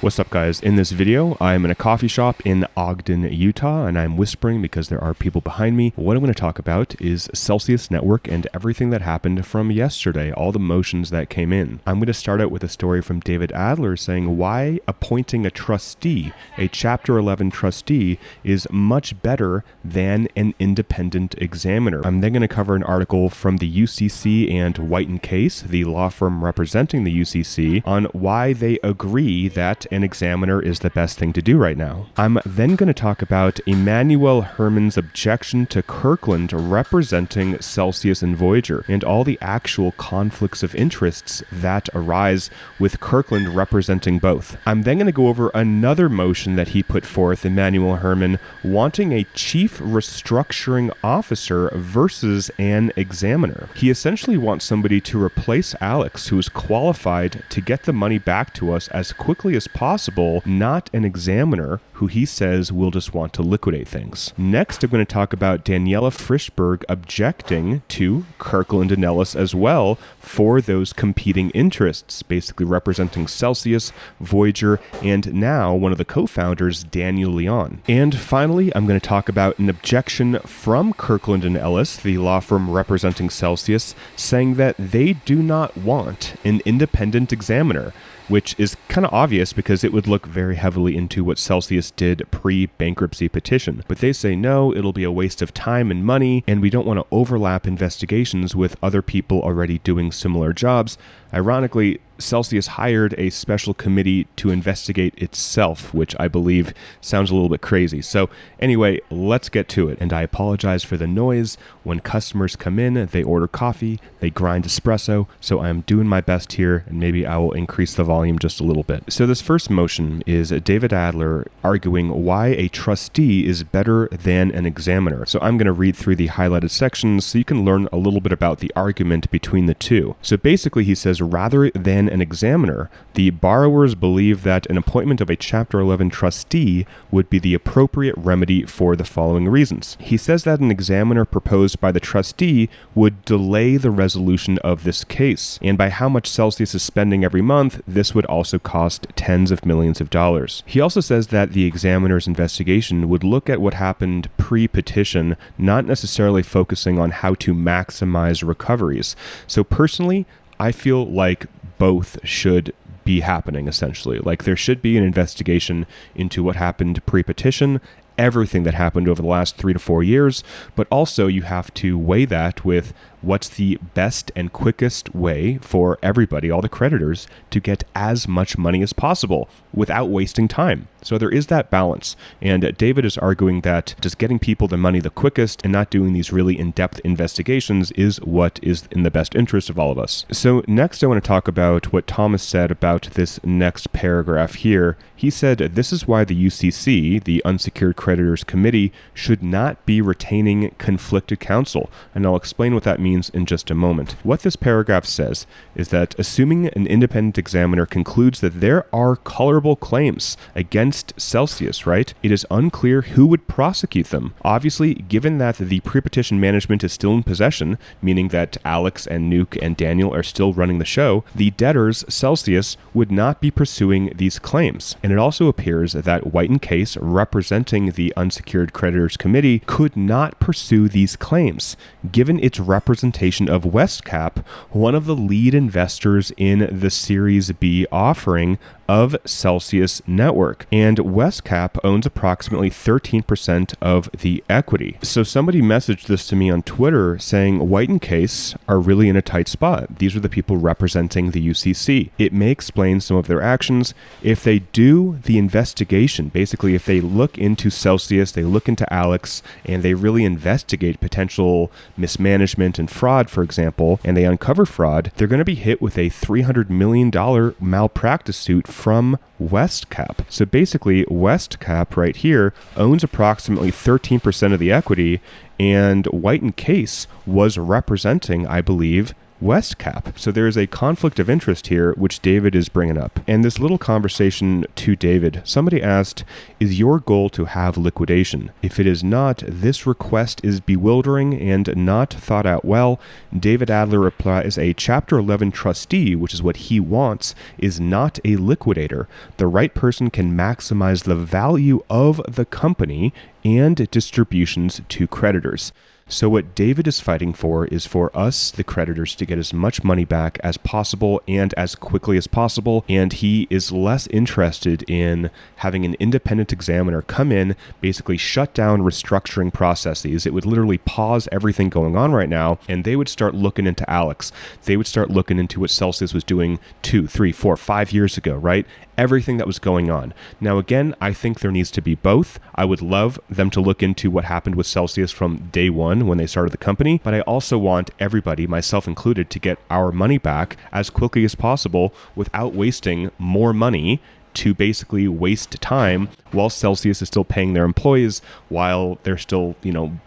What's up, guys? In this video, I'm in a coffee shop in Ogden, Utah, and I'm whispering because there are people behind me. What I'm going to talk about is Celsius Network and everything that happened from yesterday, all the motions that came in. I'm going to start out with a story from David Adler saying why appointing a trustee, a Chapter 11 trustee, is much better than an independent examiner. I'm then going to cover an article from the UCC and White & Case, the law firm representing the UCC, on why they agree that an examiner is the best thing to do right now. I'm then going to talk about Emmanuel Herrmann's objection to Kirkland representing Celsius and Voyager and all the actual conflicts of interests that arise with Kirkland representing both. I'm then going to go over another motion that he put forth, Emmanuel Herrmann, wanting a chief restructuring officer versus an examiner. He essentially wants somebody to replace Alex, who is qualified to get the money back to us as quickly as possible, not an examiner who he says will just want to liquidate things. Next, I'm going to talk about Daniela Frishberg objecting to Kirkland and Ellis as well for those competing interests, basically representing Celsius, Voyager, and now one of the co-founders, Daniel Leon. And finally, I'm going to talk about an objection from Kirkland and Ellis, the law firm representing Celsius, saying that they do not want an independent examiner, which is kind of obvious because it would look very heavily into what Celsius did pre-bankruptcy petition. But they say, no, it'll be a waste of time and money, and we don't want to overlap investigations with other people already doing similar jobs. Ironically, Celsius hired a special committee to investigate itself, which I believe sounds a little bit crazy. So anyway, let's get to it. And I apologize for the noise. When customers come in, they order coffee, they grind espresso. So I'm doing my best here, and maybe I will increase the volume just a little bit. So this first motion is David Adler arguing why a trustee is better than an examiner. So I'm going to read through the highlighted sections so you can learn a little bit about the argument between the two. So basically he says, rather than an examiner, the borrowers believe that an appointment of a Chapter 11 trustee would be the appropriate remedy for the following reasons. He says that an examiner proposed by the trustee would delay the resolution of this case, and by how much Celsius is spending every month, this would also cost tens of millions of dollars. He also says that the examiner's investigation would look at what happened pre-petition, not necessarily focusing on how to maximize recoveries. So personally, I feel like both should be happening, essentially. Like, there should be an investigation into what happened pre-petition, everything that happened over the last 3 to 4 years, but also you have to weigh that with what's the best and quickest way for everybody, all the creditors, to get as much money as possible without wasting time. So there is that balance. And David is arguing that just getting people the money the quickest and not doing these really in-depth investigations is what is in the best interest of all of us. So next I want to talk about what Thomas said about this next paragraph here. He said, this is why the UCC, the Unsecured Creditors Committee, should not be retaining conflicted counsel. And I'll explain what that means in just a moment. What this paragraph says is that assuming an independent examiner concludes that there are colorable claims against Celsius, right, it is unclear who would prosecute them. Obviously, given that the pre-petition management is still in possession, meaning that Alex and Nuke and Daniel are still running the show, the debtors, Celsius, would not be pursuing these claims. And it also appears that White & Case, representing the Unsecured Creditors Committee, could not pursue these claims, given its representation of Westcap, one of the lead investors in the Series B offering of Celsius Network, and Westcap owns approximately 13% of the equity. So somebody messaged this to me on Twitter saying White & Case are really in a tight spot. These are the people representing the UCC. It may explain some of their actions. If they do the investigation, basically if they look into Celsius, they look into Alex, and they really investigate potential mismanagement and fraud, for example, and they uncover fraud, they're going to be hit with a $300 million malpractice suit from Westcap. So basically, Westcap right here owns approximately 13% of the equity, and White & Case was representing, I believe, Westcap. So there is a conflict of interest here, which David is bringing up. And this little conversation to David, somebody asked, is your goal to have liquidation? If it is not, this request is bewildering and not thought out well. David Adler replies, a Chapter 11 trustee, which is what he wants, is not a liquidator. The right person can maximize the value of the company and distributions to creditors. So what David is fighting for is for us, the creditors, to get as much money back as possible and as quickly as possible. And he is less interested in having an independent examiner come in, basically shut down restructuring processes. It would literally pause everything going on right now, and they would start looking into Alex. They would start looking into what Celsius was doing 2, 3, 4, 5 years ago, right? Everything that was going on. Now, again, I think there needs to be both. I would love them to look into what happened with Celsius from day one when they started the company, but I also want everybody, myself included, to get our money back as quickly as possible without wasting more money to basically waste time while Celsius is still paying their employees, while they're still,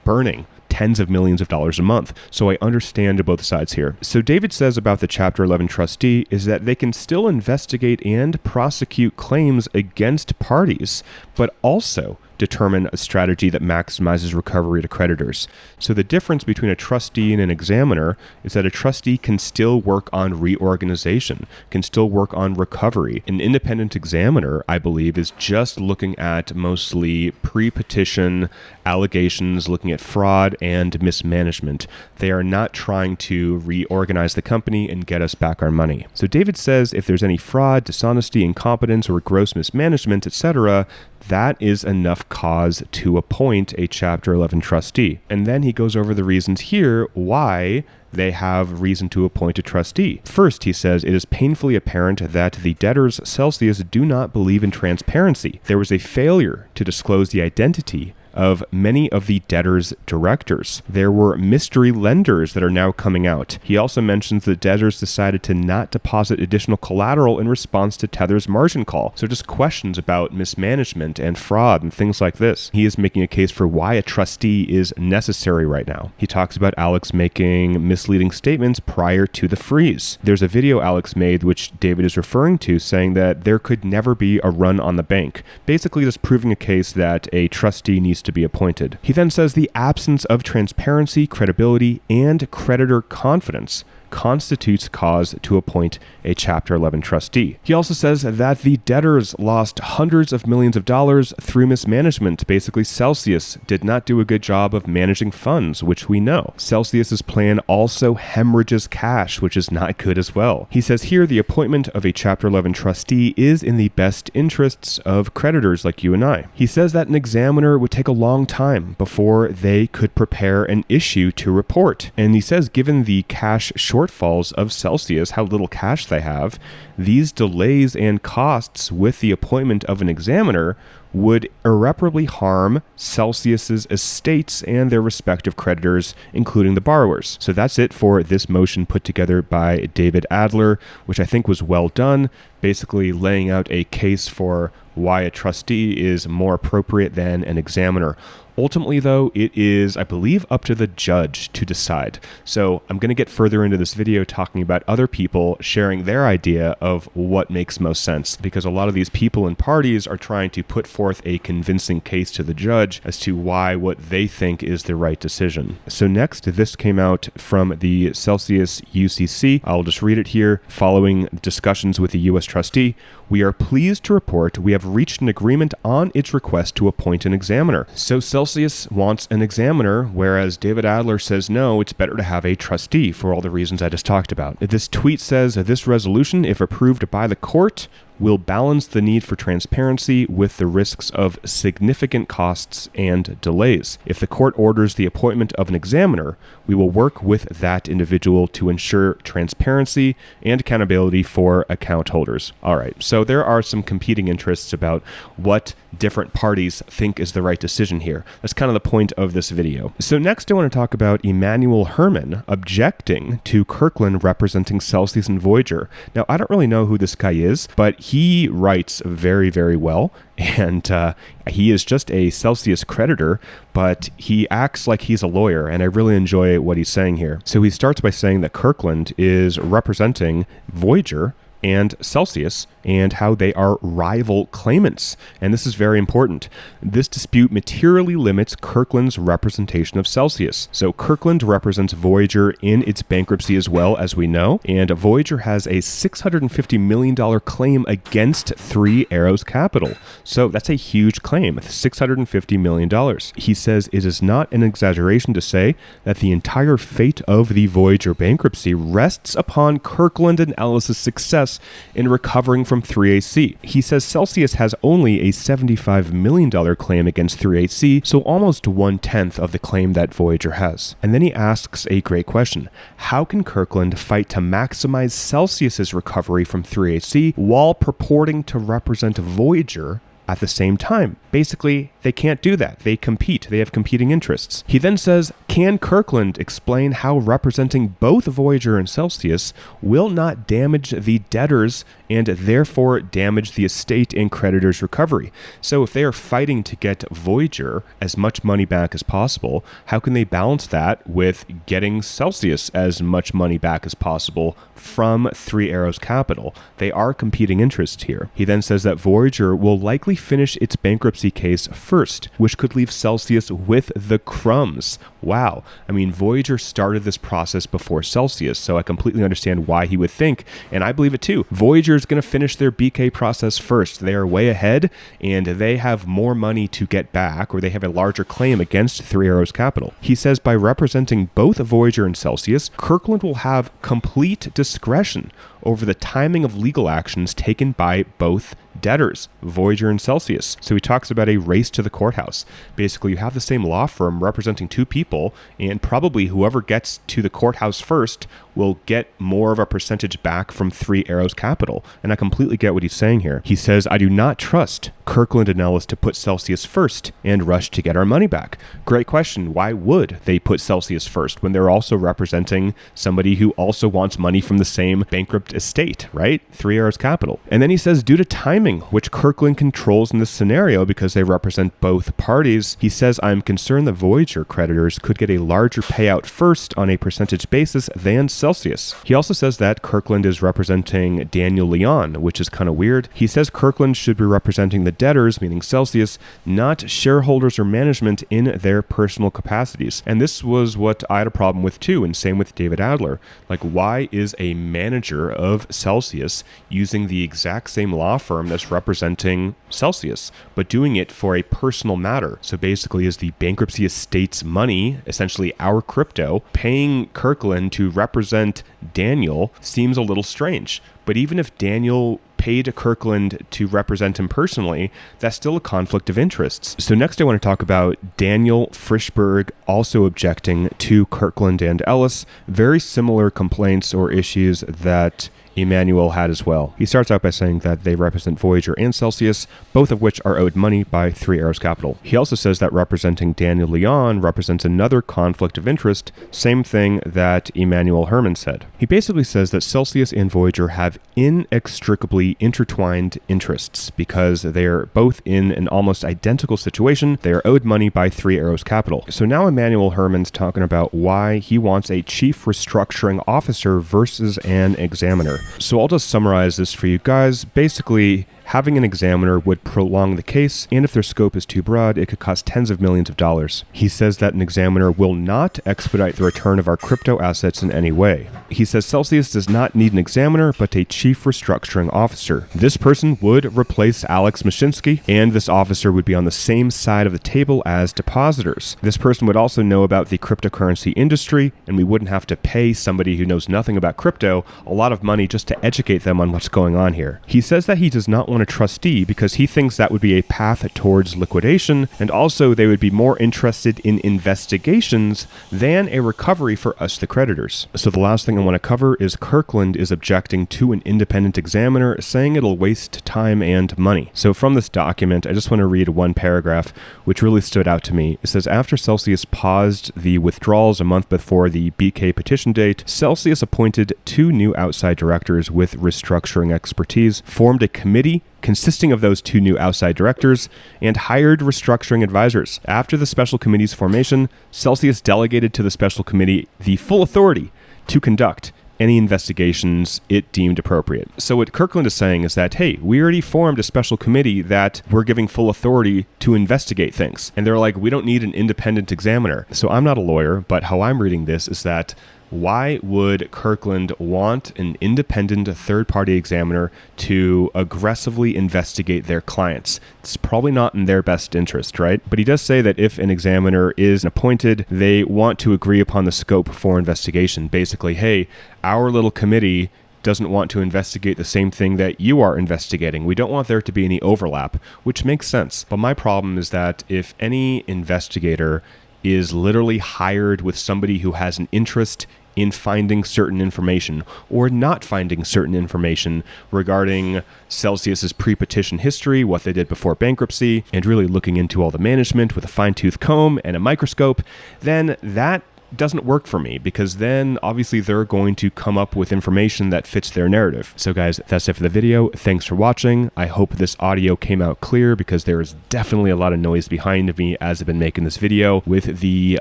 burning tens of millions of dollars a month. So I understand both sides here. So David says about the Chapter 11 trustee is that they can still investigate and prosecute claims against parties, but also determine a strategy that maximizes recovery to creditors. So the difference between a trustee and an examiner is that a trustee can still work on reorganization, can still work on recovery. An independent examiner, I believe, is just looking at mostly pre-petition allegations, looking at fraud and mismanagement. They are not trying to reorganize the company and get us back our money. So David says if there's any fraud, dishonesty, incompetence, or gross mismanagement, etc., that is enough cause to appoint a Chapter 11 trustee. And then he goes over the reasons here why they have reason to appoint a trustee. First, he says, it is painfully apparent that the debtors Celsius do not believe in transparency. There was a failure to disclose the identity of many of the debtors' directors. There were mystery lenders that are now coming out. He also mentions the debtors decided to not deposit additional collateral in response to Tether's margin call. So just questions about mismanagement and fraud and things like this. He is making a case for why a trustee is necessary right now. He talks about Alex making misleading statements prior to the freeze. There's a video Alex made, which David is referring to, saying that there could never be a run on the bank. Basically just proving a case that a trustee needs to be appointed. He then says the absence of transparency, credibility, and creditor confidence constitutes cause to appoint a Chapter 11 trustee. He also says that the debtors lost hundreds of millions of dollars through mismanagement. Basically, Celsius did not do a good job of managing funds, which we know. Celsius's plan also hemorrhages cash, which is not good as well. He says here the appointment of a Chapter 11 trustee is in the best interests of creditors like you and I. He says that an examiner would take a long time before they could prepare an issue to report. And he says given the cash shortfalls of Celsius, how little cash they have, these delays and costs with the appointment of an examiner would irreparably harm Celsius's estates and their respective creditors, including the borrowers. So that's it for this motion put together by David Adler, which I think was well done, basically laying out a case for why a trustee is more appropriate than an examiner. Ultimately, though, it is, I believe, up to the judge to decide. So I'm going to get further into this video talking about other people sharing their idea of what makes most sense, because a lot of these people and parties are trying to put forth a convincing case to the judge as to why what they think is the right decision. So next, this came out from the Celsius UCC. I'll just read it here. Following discussions with the U.S. trustee, we are pleased to report we have reached an agreement on its request to appoint an examiner. So Celsius wants an examiner, whereas David Adler says no, it's better to have a trustee for all the reasons I just talked about. This tweet says, this resolution, if approved by the court, will balance the need for transparency with the risks of significant costs and delays. If the court orders the appointment of an examiner, we will work with that individual to ensure transparency and accountability for account holders. All right, so there are some competing interests about what different parties think is the right decision here. That's kind of the point of this video. So next I want to talk about Emmanuel Herrmann objecting to Kirkland representing Celsius and Voyager. Now, I don't really know who this guy is, but he writes very, very well, and he is just a Celsius creditor, but he acts like he's a lawyer, and I really enjoy what he's saying here. So he starts by saying that Kirkland is representing Voyager and Celsius and how they are rival claimants. And this is very important. This dispute materially limits Kirkland's representation of Celsius. So Kirkland represents Voyager in its bankruptcy as well, as we know, and Voyager has a $650 million claim against Three Arrows Capital. So that's a huge claim, $650 million. He says it is not an exaggeration to say that the entire fate of the Voyager bankruptcy rests upon Kirkland and Ellis's success in recovering from 3AC. He says Celsius has only a $75 million claim against 3AC, so almost 1/10 of the claim that Voyager has. And then he asks a great question. How can Kirkland fight to maximize Celsius's recovery from 3AC while purporting to represent Voyager at the same time? Basically, they can't do that. They compete. They have competing interests. He then says, can Kirkland explain how representing both Voyager and Celsius will not damage the debtors and therefore damage the estate and creditors' recovery? So if they are fighting to get Voyager as much money back as possible, how can they balance that with getting Celsius as much money back as possible from Three Arrows Capital? They are competing interests here. He then says that Voyager will likely finish its bankruptcy case first, which could leave Celsius with the crumbs. Wow. I mean, Voyager started this process before Celsius, so I completely understand why he would think, and I believe it too. Voyager is going to finish their BK process first. They are way ahead, and they have more money to get back, or they have a larger claim against Three Arrows Capital. He says by representing both Voyager and Celsius, Kirkland will have complete discretion over the timing of legal actions taken by both debtors, Voyager and Celsius. So he talks about a race to the courthouse. Basically, you have the same law firm representing two people, and probably whoever gets to the courthouse first will get more of a percentage back from Three Arrows Capital. And I completely get what he's saying here. He says, I do not trust Kirkland and Ellis to put Celsius first and rush to get our money back. Great question. Why would they put Celsius first when they're also representing somebody who also wants money from the same bankrupt estate, right? Three Arrows Capital. And then he says, due to timing, which Kirkland controls in this scenario because they represent both parties, he says, I'm concerned that Voyager creditors could get a larger payout first on a percentage basis than Celsius. He also says that Kirkland is representing Daniel Leon, which is kind of weird. He says Kirkland should be representing the debtors, meaning Celsius, not shareholders or management in their personal capacities. And this was what I had a problem with too, and same with David Adler. Like, why is a manager of Celsius using the exact same law firm that's representing Celsius, but doing it for a personal matter? So basically, is the bankruptcy estate's money, essentially our crypto, paying Kirkland to represent Daniel seems a little strange. But even if Daniel paid Kirkland to represent him personally, that's still a conflict of interests. So next I want to talk about Daniel Frishberg also objecting to Kirkland and Ellis. Very similar complaints or issues that Emmanuel had as well. He starts out by saying that they represent Voyager and Celsius, both of which are owed money by Three Arrows Capital. He also says that representing Daniel Leon represents another conflict of interest, same thing that Emmanuel Herrmann said. He basically says that Celsius and Voyager have inextricably intertwined interests because they're both in an almost identical situation. They are owed money by Three Arrows Capital. So now Emmanuel Herrmann's talking about why he wants a chief restructuring officer versus an examiner. So I'll just summarize this for you guys. Basically, having an examiner would prolong the case, and if their scope is too broad, it could cost tens of millions of dollars. He says that an examiner will not expedite the return of our crypto assets in any way. He says Celsius does not need an examiner, but a chief restructuring officer. This person would replace Alex Mashinsky, and this officer would be on the same side of the table as depositors. This person would also know about the cryptocurrency industry, and we wouldn't have to pay somebody who knows nothing about crypto a lot of money just to educate them on what's going on here. He says that he does not want a trustee because he thinks that would be a path towards liquidation, and also they would be more interested in investigations than a recovery for us, the creditors. So the last thing I want to cover is Kirkland is objecting to an independent examiner, saying it'll waste time and money. So from this document, I just want to read one paragraph which really stood out to me. It says, after Celsius paused the withdrawals a month before the BK petition date, Celsius appointed 2 new outside directors with restructuring expertise, formed a committee consisting of those 2 new outside directors, and hired restructuring advisors. After the special committee's formation, Celsius delegated to the special committee the full authority to conduct any investigations it deemed appropriate. So what Kirkland is saying is that, hey, we already formed a special committee that we're giving full authority to investigate things. And they're like, we don't need an independent examiner. So I'm not a lawyer, but how I'm reading this is that why would Kirkland want an independent third-party examiner to aggressively investigate their clients? It's probably not in their best interest, right? But he does say that if an examiner is appointed, they want to agree upon the scope for investigation. Basically, hey, our little committee doesn't want to investigate the same thing that you are investigating. We don't want there to be any overlap, which makes sense. But my problem is that if any investigator is literally hired with somebody who has an interest in finding certain information or not finding certain information regarding Celsius's pre-petition history, what they did before bankruptcy, and really looking into all the management with a fine-tooth comb and a microscope, then that doesn't work for me, because then obviously they're going to come up with information that fits their narrative. So guys, that's it for the video. Thanks for watching. I hope this audio came out clear, because there is definitely a lot of noise behind me as I've been making this video with the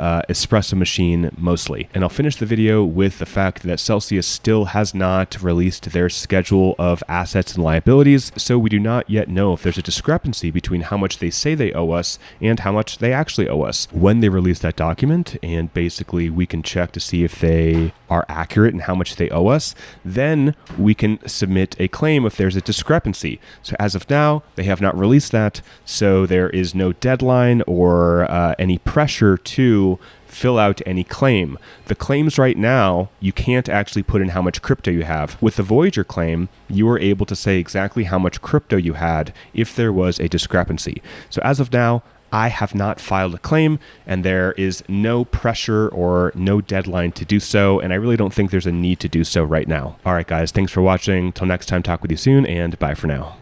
espresso machine mostly. And I'll finish the video with the fact that Celsius still has not released their schedule of assets and liabilities, so we do not yet know if there's a discrepancy between how much they say they owe us and how much they actually owe us. When they release that document, and basically we can check to see if they are accurate and how much they owe us, then we can submit a claim if there's a discrepancy. So as of now, they have not released that, so there is no deadline or any pressure to fill out any claim. The claims right now, you can't actually put in how much crypto you have. With the Voyager claim, you were able to say exactly how much crypto you had if there was a discrepancy. So as of now, I have not filed a claim, and there is no pressure or no deadline to do so, and I really don't think there's a need to do so right now. All right, guys, thanks for watching. Till next time, talk with you soon, and bye for now.